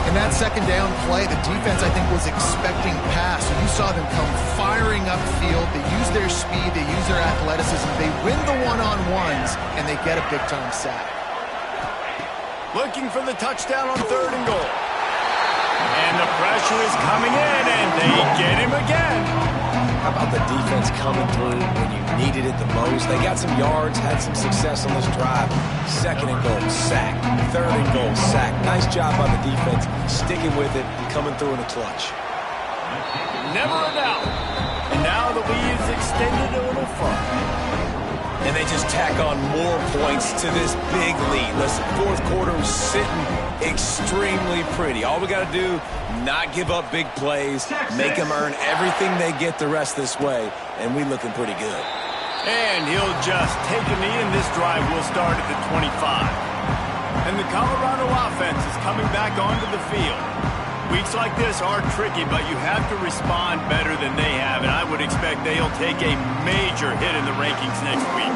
In that 2nd down play, the defense, I think, was expecting pass. You saw them come firing upfield. They use their speed. They use their athleticism. They win the one-on-ones, and they get a big-time sack. Looking for the touchdown on 3rd and goal. And the pressure is coming in, and they get him again. How about the defense coming through when you needed it the most? They got some yards, had some success on this drive. 2nd and goal, sack. 3rd and goal, sack. Nice job by the defense, sticking with it and coming through in the clutch. Never a doubt. And now the lead is extended a little further. And they just tack on more points to this big lead. Listen, 4th quarter is sitting extremely pretty. All we got to do, not give up big plays, make them earn everything they get the rest this way, and we looking pretty good. And he'll just take a knee, and this drive will start at the 25. And the Colorado offense is coming back onto the field. Weeks like this are tricky, but you have to respond better than they have, and I would expect they'll take a major hit in the rankings next week.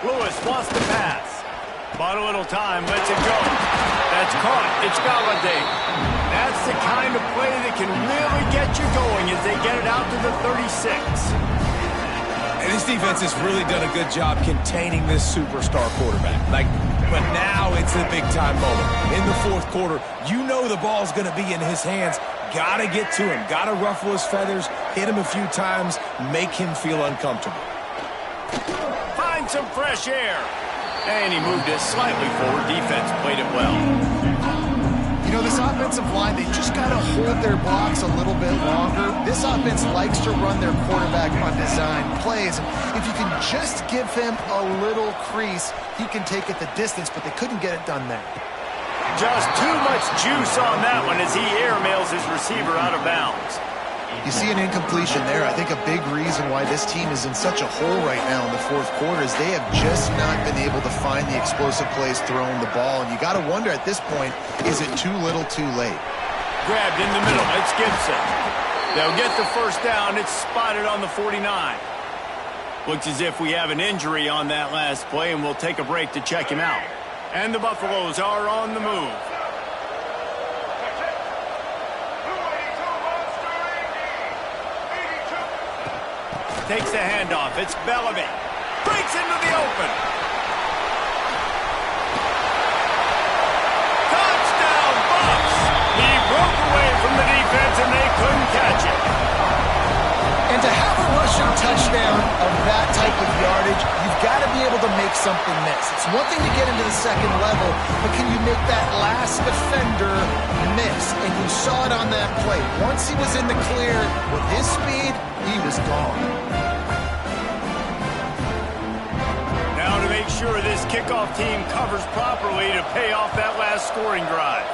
Lewis wants to pass. Bought a little time, lets it go. That's caught. It's Galladay. That's the kind of play that can really get you going as they get it out to the 36. And this defense has really done a good job containing this superstar quarterback. But now it's the big-time moment. In the 4th quarter, you know the ball's going to be in his hands. Got to get to him. Got to ruffle his feathers, hit him a few times, make him feel uncomfortable. Find some fresh air. And he moved it slightly forward. Defense played it well. You know, this offensive line, they just got to hold their blocks a little bit longer. This offense likes to run their quarterback on design plays. And if you can just give him a little crease, he can take it the distance, but they couldn't get it done there. Just too much juice on that one as he airmails his receiver out of bounds. You see an incompletion there. I think a big reason why this team is in such a hole right now in the 4th quarter is they have just not been able to find the explosive plays throwing the ball. And you got to wonder at this point, is it too little too late? Grabbed in the middle. It's Gibson. They'll get the 1st down. It's spotted on the 49. Looks as if we have an injury on that last play, and we'll take a break to check him out. And the Buffaloes are on the move. Takes the handoff. It's Bellamy. Breaks into the open. Touchdown, Bucks! He broke away from the defense, and they couldn't catch it. And to have a rushing touchdown of that type of yardage, you've got to be able to make something miss. It's one thing to get into the 2nd level, but can you make that last defender miss? And you saw it on that play. Once he was in the clear with his speed, he was gone. Now to make sure this kickoff team covers properly to pay off that last scoring drive.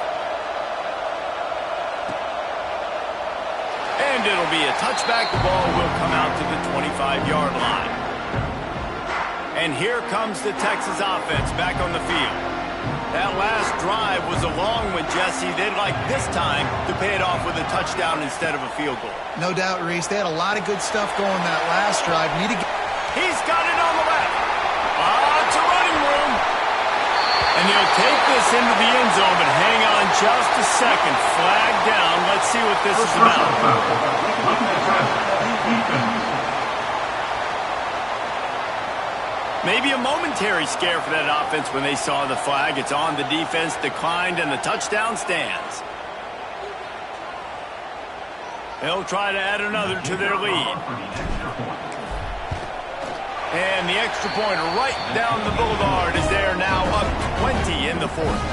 And it'll be a touchback. The ball will come out to the 25-yard line. And here comes the Texas offense back on the field. That last drive was a long one, Jesse. They'd like this time to pay it off with a touchdown instead of a field goal. No doubt, Reese. They had a lot of good stuff going that last drive. He's got it on the left. Lots of running room. And he'll take this into the end zone, but hang on just a second. Flag down. Let's see what this is about. Maybe a momentary scare for that offense when they saw the flag. It's on. The defense declined, and the touchdown stands. They'll try to add another to their lead. And the extra point right down the boulevard is there now, up 20 in the 4th.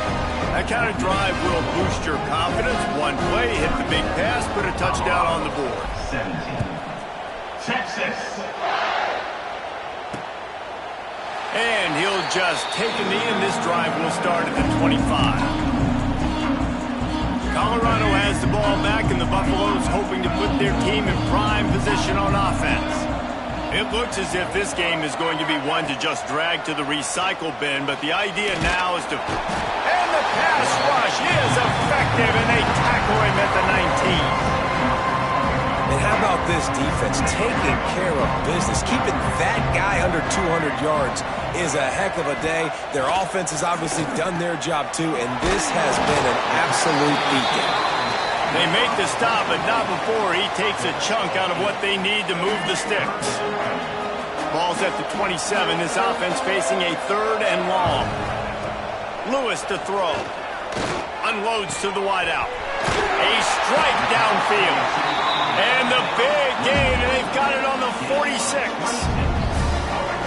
That kind of drive will boost your confidence. One play, hit the big pass, put a touchdown on the board. 17. Texas. And he'll just take a knee, and this drive will start at the 25. Colorado has the ball back, and the Buffaloes hoping to put their team in prime position on offense. It looks as if this game is going to be one to just drag to the recycle bin, but the idea now is to... And the pass rush is effective, and they tackle him at the 19. And how about this defense taking care of business? Keeping that guy under 200 yards is a heck of a day. Their offense has obviously done their job too, and this has been an absolute beatdown. They make the stop, but not before he takes a chunk out of what they need to move the sticks. Ball's at the 27. This offense facing a 3rd and long. Lewis to throw. Unloads to the wideout. A strike downfield. And the big gain, and they've got it on the 46.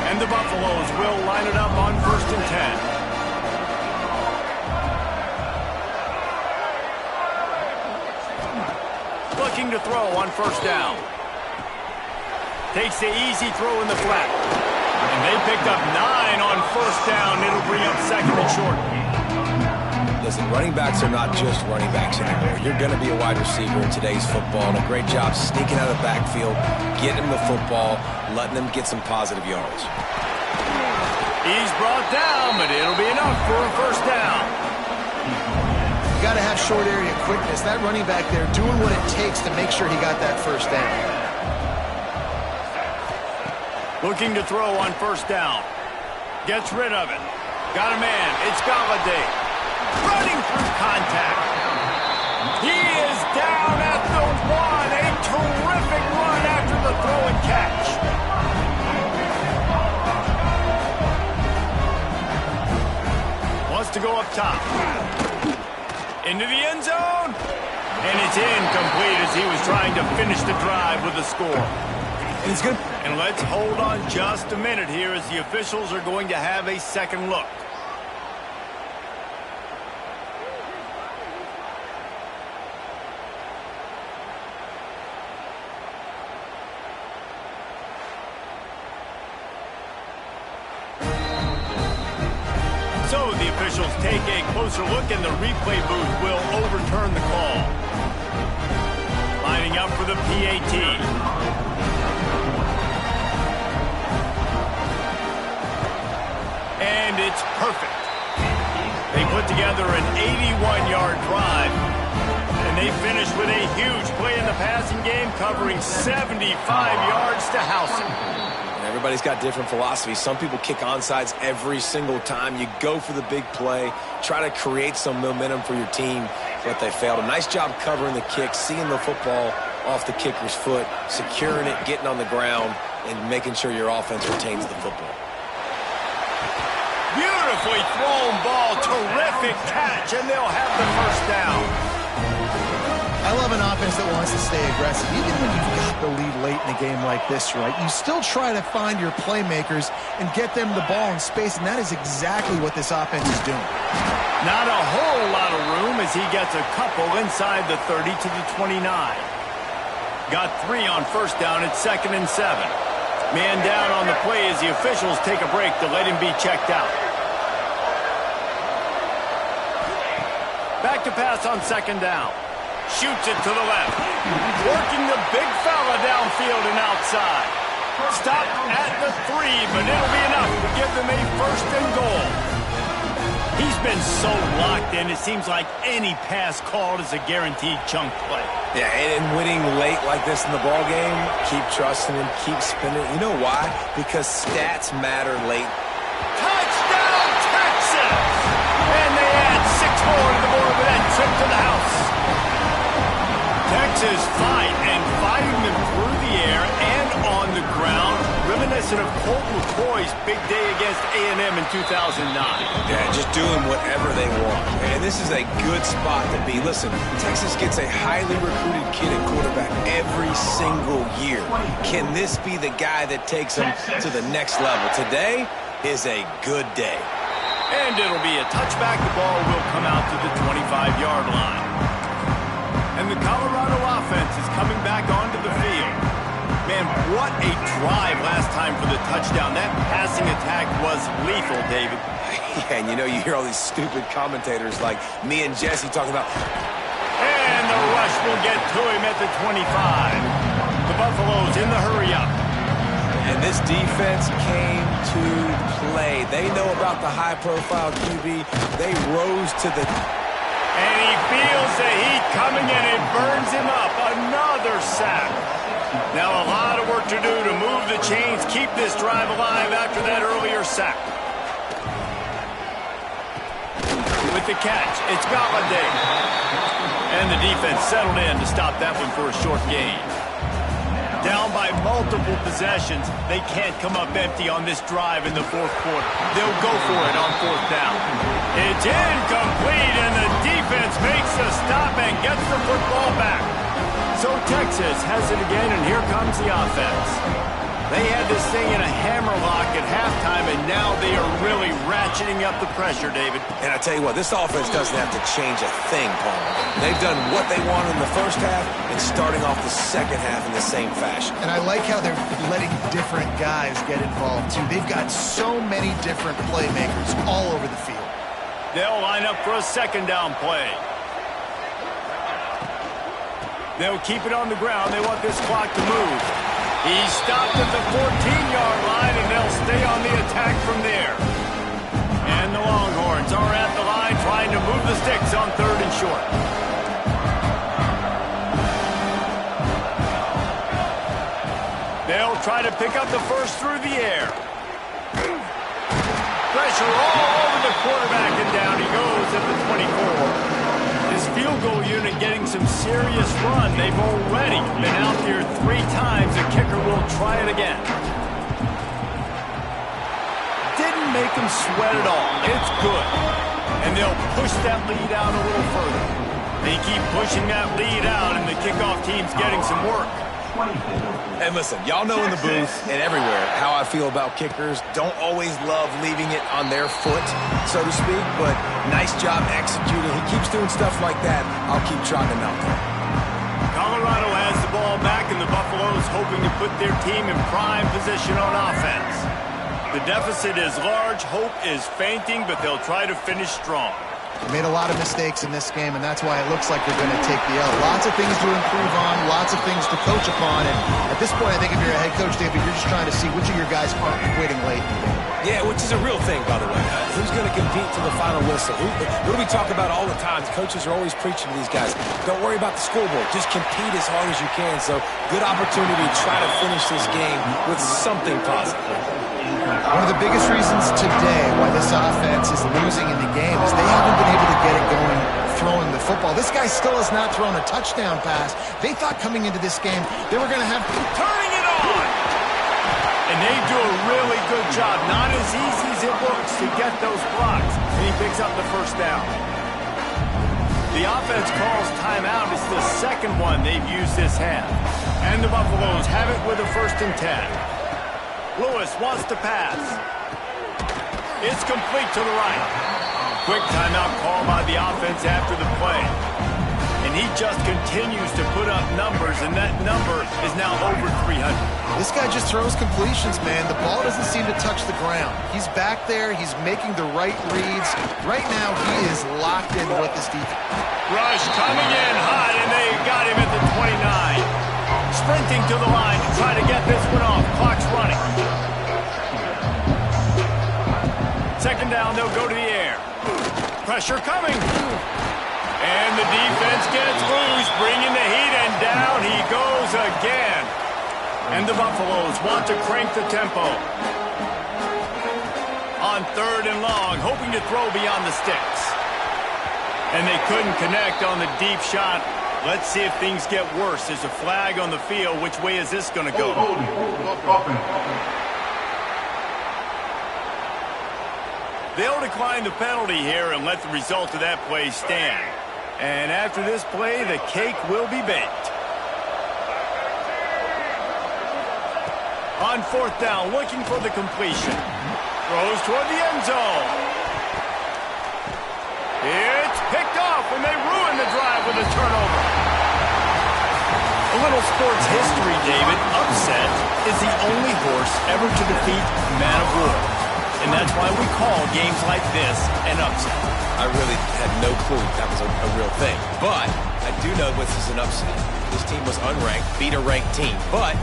And the Buffaloes will line it up on 1st and 10. Looking to throw on 1st down. Takes the easy throw in the flat. And they picked up 9 on 1st down. It'll bring up 2nd and short. Listen, running backs are not just running backs anymore. You're going to be a wide receiver in today's football, and a great job sneaking out of the backfield, getting him the football, letting him get some positive yards. He's brought down, but it'll be enough for a 1st down. You got to have short area quickness. That running back there doing what it takes to make sure he got that 1st down. Looking to throw on 1st down. Gets rid of it. Got a man. It's Galladay. Running through contact. He is down at the 1. A terrific run after the throw and catch. Wants to go up top. Into the end zone. And it's incomplete as he was trying to finish the drive with a score. And it's good. And let's hold on just a minute here as the officials are going to have a second look. So the officials take a closer look, and the replay booth will overturn the call. Lining up for the PAT. And it's perfect. They put together an 81-yard drive, and they finished with a huge play in the passing game, covering 75 yards to house it. Everybody's got different philosophies. Some people kick onside every single time. You go for the big play, try to create some momentum for your team, but they failed. A nice job covering the kick, seeing the football off the kicker's foot, securing it, getting on the ground, and making sure your offense retains the football. Beautifully thrown ball, terrific catch, and they'll have the 1st down. I love an offense that wants to stay aggressive. Even when you've got the lead late in a game like this, right, you still try to find your playmakers and get them the ball in space, and that is exactly what this offense is doing. Not a whole lot of room as he gets a couple inside the 30 to the 29. Got 3 on 1st down at 2nd and 7. Man down on the play as the officials take a break to let him be checked out. Back to pass on 2nd down. Shoots it to the left. Working the big fella downfield and outside. Stopped at the 3, but it'll be enough to give them a 1st and goal. He's been so locked in, it seems like any pass called is a guaranteed chunk play. Yeah, and winning late like this in the ball game, keep trusting him, keep spinning. You know why? Because stats matter late. Touchdown, Texas! And they add 6 more to the board with that trip to the house. Texas fighting them through the air and on the ground, reminiscent of Colt McCoy's big day against A&M in 2009. Yeah, just doing whatever they want. And this is a good spot to be. Listen, Texas gets a highly recruited kid at quarterback every single year. Can this be the guy that takes them to the next level? Today is a good day. And it'll be a touchback. The ball will come out to the 25-yard line. And the Colorado offense is coming back onto the field. Man, what a drive last time for the touchdown. That passing attack was lethal, David. Yeah, and you know, you hear all these stupid commentators like me and Jesse talking about... And the rush will get to him at the 25. The Buffaloes in the hurry-up. And this defense came to play. They know about the high-profile QB. They rose to the... And he feels the heat coming and it burns him up. Another sack. Now a lot of work to do to move the chains, keep this drive alive after that earlier sack. With the catch, it's Galladay. And the defense settled in to stop that one for a short gain. Down by multiple possessions, they can't come up empty on this drive in the fourth quarter. They'll go for it on fourth down. It's incomplete, and the defense makes the stop and gets the football back. So Texas has it again, and here comes the offense. They had this thing in a hammerlock at halftime, and now they are really ratcheting up the pressure, David. And I tell you what, this offense doesn't have to change a thing, Paul. They've done what they wanted in the first half and starting off the second half in the same fashion. And I like how they're letting different guys get involved, too. They've got so many different playmakers all over the field. They'll line up for a second down play. They'll keep it on the ground. They want this clock to move. He stopped at the 14-yard line, and they'll stay on the attack from there. And the Longhorns are at the line trying to move the sticks on third and short. They'll try to pick up the first through the air. Pressure all over the quarterback, and down he goes at the 24. This field goal unit getting some serious run. They've already been out there 3 times. The kicker will try it again. Didn't make them sweat at all. It's good. And they'll push that lead out a little further. They keep pushing that lead out, and the kickoff team's getting some work. And listen, y'all know in the booth and everywhere how I feel about kickers. Don't always love leaving it on their foot, so to speak, but nice job executing. He keeps doing stuff like that. I'll keep trotting him out there. Colorado has the ball back, and the Buffaloes hoping to put their team in prime position on offense. The deficit is large. Hope is fainting, but they'll try to finish strong. They made a lot of mistakes in this game, and that's why it looks like they're going to take the L. Lots of things to improve on, lots of things to coach upon, and at this point, I think if you're a head coach, David, you're just trying to see which of your guys aren't quitting late. Yeah, which is a real thing, by the way. Who's going to compete to the final whistle? What do we talk about all the time? Coaches are always preaching to these guys. Don't worry about the scoreboard. Just compete as hard as you can. So, good opportunity to try to finish this game with something positive. One of the biggest reasons today why this offense is losing in the game is they haven't been able to get it going throwing the football. This guy still has not thrown a touchdown pass. They thought coming into this game they were going to have... Turning it on! And they do a really good job. Not as easy as it looks to get those blocks. And he picks up the first down. The offense calls timeout. It's the second one they've used this half. And the Buffaloes have it with a 1st and 10. Lewis wants to pass. It's complete to the right. Quick timeout call by the offense after the play. And he just continues to put up numbers, and that number is now over 300. This guy just throws completions, man. The ball doesn't seem to touch the ground. He's back there. He's making the right reads. Right now, he is locked in with this defense. Rush coming in hot, and they got him at the 29. Sprinting to the line to try to get this one off. Clock's running. Second down, they'll go to the air. Pressure coming. And the defense gets loose, bringing the heat, and down he goes again. And the Buffaloes want to crank the tempo. On 3rd and long, hoping to throw beyond the sticks. And they couldn't connect on the deep shot. Let's see if things get worse. There's a flag on the field. Which way is this going to go? They'll decline the penalty here and let the result of that play stand. And after this play, the cake will be baked. On 4th down, looking for the completion. Throws toward the end zone. It's picked off, and they ruin the drive with a turnover. A little sports history, David. Upset is the only horse ever to defeat Man of War. and that's why we call games like this an upset. I really had no clue that was a real thing. But I do know this is an upset. This team was unranked, beat a ranked team. But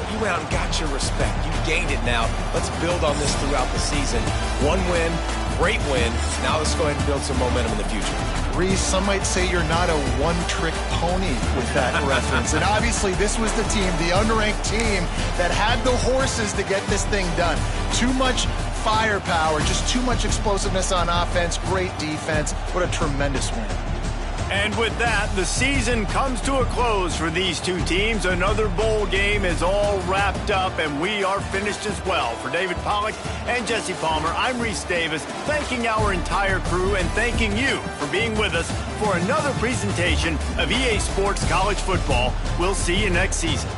you went out and got your respect. You gained it now. Let's build on this throughout the season. One win, great win. Now let's go ahead and build some momentum in the future. Reese, some might say you're not a one-trick pony with that reference. And obviously this was the team, the unranked team, that had the horses to get this thing done. Too much firepower, just too much explosiveness on offense, great defense. What a tremendous win. And with that, the season comes to a close for these two teams. Another bowl game is all wrapped up, and we are finished as well. For David Pollack and Jesse Palmer, I'm Reese Davis, thanking our entire crew and thanking you for being with us for another presentation of EA Sports College Football. We'll see you next season.